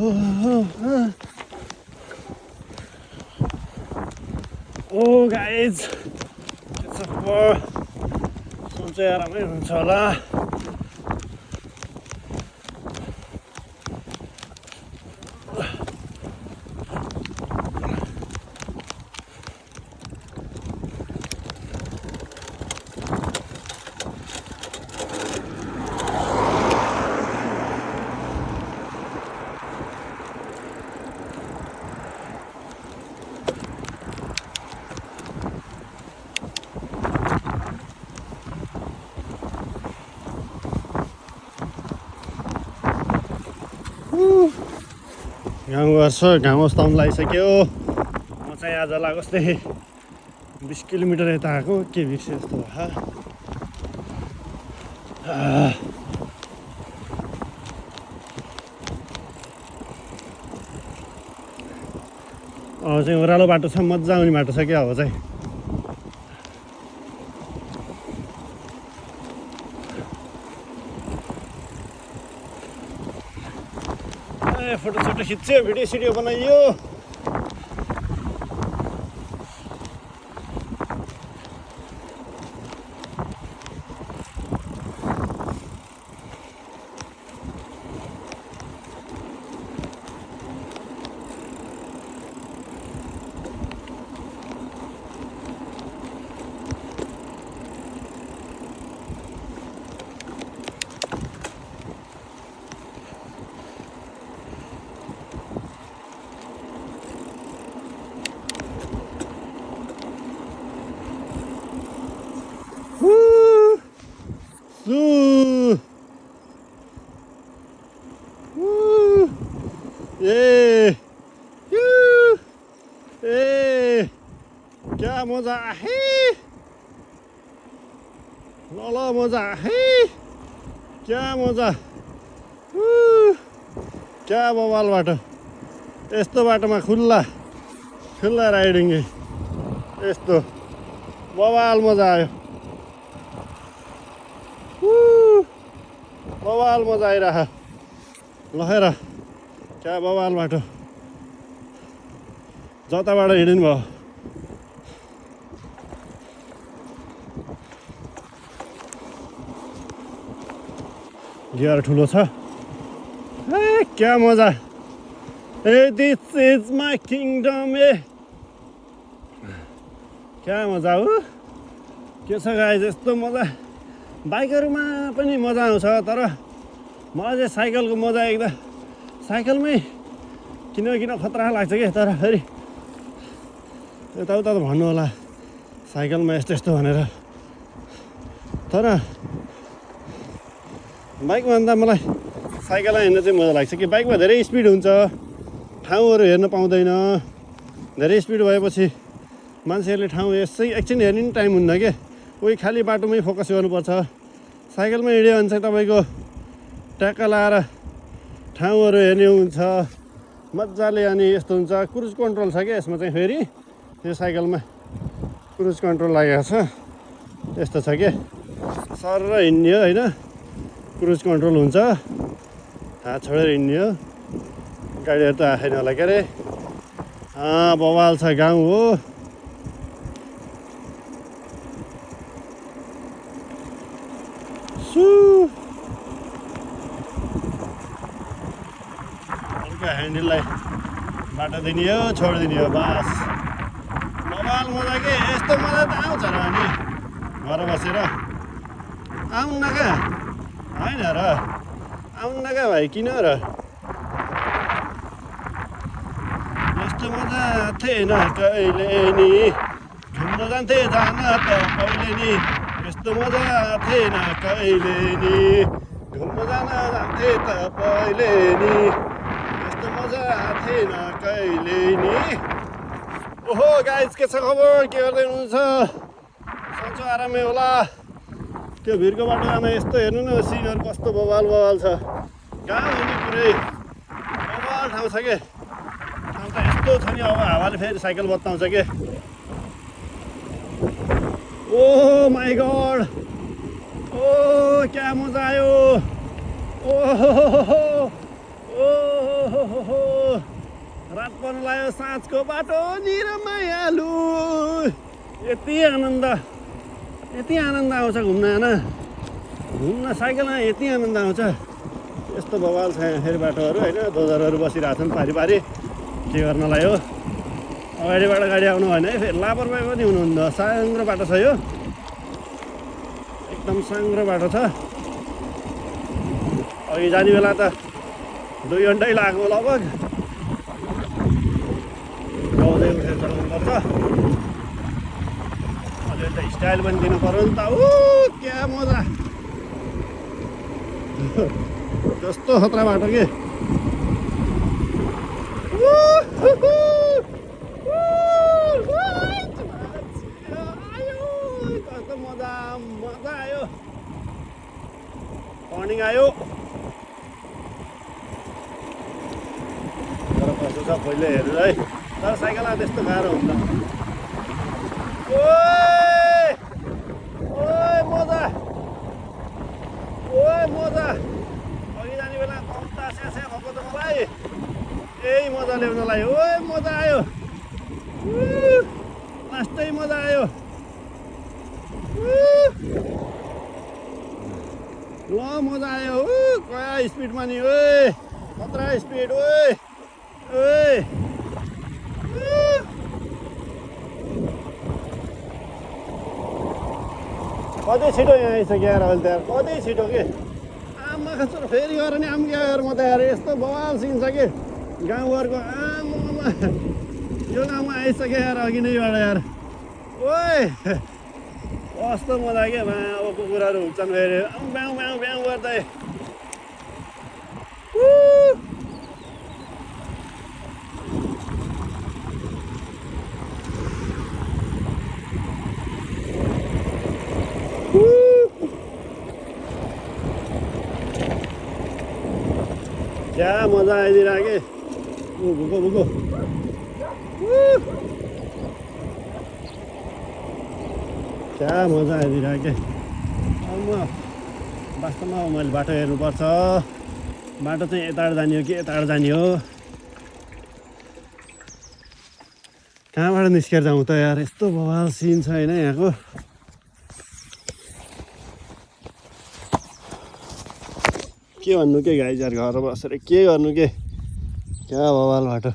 ओ guys सोचे आरामै हुन्छ होला। गाउँ गर्छ घाम अस्ताउनु लागिसक्यो। म चाहिँ आजलाई कस्तै 20 किलोमिटर यता आएको के भिक्स जस्तो भयो। अब चाहिँ ओह्रालो बाटो छ, मजा आउने बाटो छ क्या अब चाहिँ। फोटो खिच्यो, भिडियो सिडियो बनाइयो। क्या मजा है, ल मजा है, क्या मजा, क्या बवाल बाटो। यस्तो बाटोमा खुल्ला राइडिङ, यस्तो बवाल मजा आयो। बवाल मजा आइरह लखेर, क्या बवाल बाटो। जताबाट हिँड्नु भयो। गियर ठुलो छ। क्या मजा। This is my kingdom. क्या मजा हो। के छ गाइज, यस्तो मजा बाइकहरूमा पनि मजा आउँछ। तर मलाई चाहिँ साइकलको मजा एकदम साइकलमै किन खतरा लाग्छ क्या। तर फेरि यताउता त भन्नु होला साइकलमा यस्तो भनेर। तर बाइकमा भन्दा मलाई साइकलमा हिँड्न चाहिँ मजा लाग्छ कि बाइकमा धेरै स्पिड हुन्छ, ठाउँहरू हेर्न पाउँदैन। धेरै स्पिड भएपछि मान्छेहरूले ठाउँ एकछिन हेर्ने नि टाइम हुन्न क्या। उही खाली बाटोमै फोकस गर्नुपर्छ। साइकलमा हिँड्यो भने चाहिँ तपाईँको ट्याक्क लाएर ठाउँहरू हेर्ने हुन्छ मजाले। अनि यस्तो हुन्छ, क्रुज कन्ट्रोल छ क्या यसमा चाहिँ। फेरि यो साइकलमा क्रुज कन्ट्रोल लागेको छ, यस्तो छ क्या। सर हिँड्ने हो होइन, क्रुज कन्ट्रोल हुन्छ। हात छोडेर हिँड्ने हो, गाडीहरू त आएन होला के अरे। बवाल छ, गाउँ हो। हल्का ह्यान्डललाई बाटो दिने हो, छोडिदिने हो, बस। बवाल मजा के। यस्तो मजा त आउँछ र अनि घर बसेर। आउन क्या, होइन र आउन क्या भाइ, किन र। यस्तो मजा थिएन कहिले नि, घुम्न जान्थे जान त पहिले नि। यस्तो मजा थिएन कहिले नि, घुम्न जान्थे त पहिले नि। यस्तो मजा थिएन कहिले नि। ओहो गाइज, के छ खबर, के गर्दै हुनुहुन्छ? सन्चो आरामै होला। त्यो भिरको बाटोमा यस्तो हेर्नु न, सिनहरू कस्तो बवाल छ। गाउँ हुने पुरै बवाल ठाउँ छ के। ठाउँ त यस्तो छ नि, अब हावाले फेरि साइकल बत्ताउँछ के। ओ माई गड, ओ क्या मजा आयो। ओ पर्न लाग्यो साँझको बाटो निरमायालु। यति आनन्द आउँछ घुम्न साइकलमा यति आनन्द आउँछ। यस्तो बवाल छ यहाँ फेरि बाटोहरू होइन, दोजरहरू बसिरहेको छन् पारी के गर्नलाई हो। अगाडिबाट गाडी आउनु भएन है, फेरि लापरवाही पनि हुनुहुन्न। साङ्ग्रो बाटो छ यो, एकदम साङ्ग्रो बाटो छ। अघि जाने बेला त 2 घन्टै लाग्यो लगभग। गाउँदै उठेर चलाउनुपर्छ। अलिअलि त स्टाइल पनि दिनु पर्यो नि त। क्या मजा, कस्तो खतरा बाटो के। कस्तो मजा आयो। टर्निङ आयो तर कस्तो छ पहिले हेर्नु है। तर साइकलमा त्यस्तो गाह्रो हुन्छ। मजा अघि जाने बेला कम्ता स्यास्या भएको त मलाई यही मजा ल्याउनलाई। मजा आयो, लास्टै मजा आयो। मजा आयो। क्या स्पिडमा नि, खतरा स्पिड। कति छिटो यहाँ आइसक्यो यार अहिले त यार, कति छिटो के। आमा खच्चर फेरि गएर नि आम क्या म त यार, यस्तो बवाल सिन छ कि गाउँघरको। आमा यो गाउँमा आइसक्यो यार अघि नैबाट यार। कस्तो मजा क्या। अब कुकुरहरू हुन्छन् फेरि ब्याउ ब्याउ ब्याउ गर्दै। क्या मजा आइदिरहेको कि। भुको क्या मजा आइदिरहेको कि। अब वास्तवमा मैले बाटो हेर्नुपर्छ। बाटो चाहिँ यताबाट जाने हो कि यताबाट जाने हो, कहाँबाट निस्केर जाउँ त यार। यस्तो बवाल सिन छ होइन यहाँको। के भन्नु के गाइज यार, घर बसेर के गर्नु के। क्या बवाल बाटो।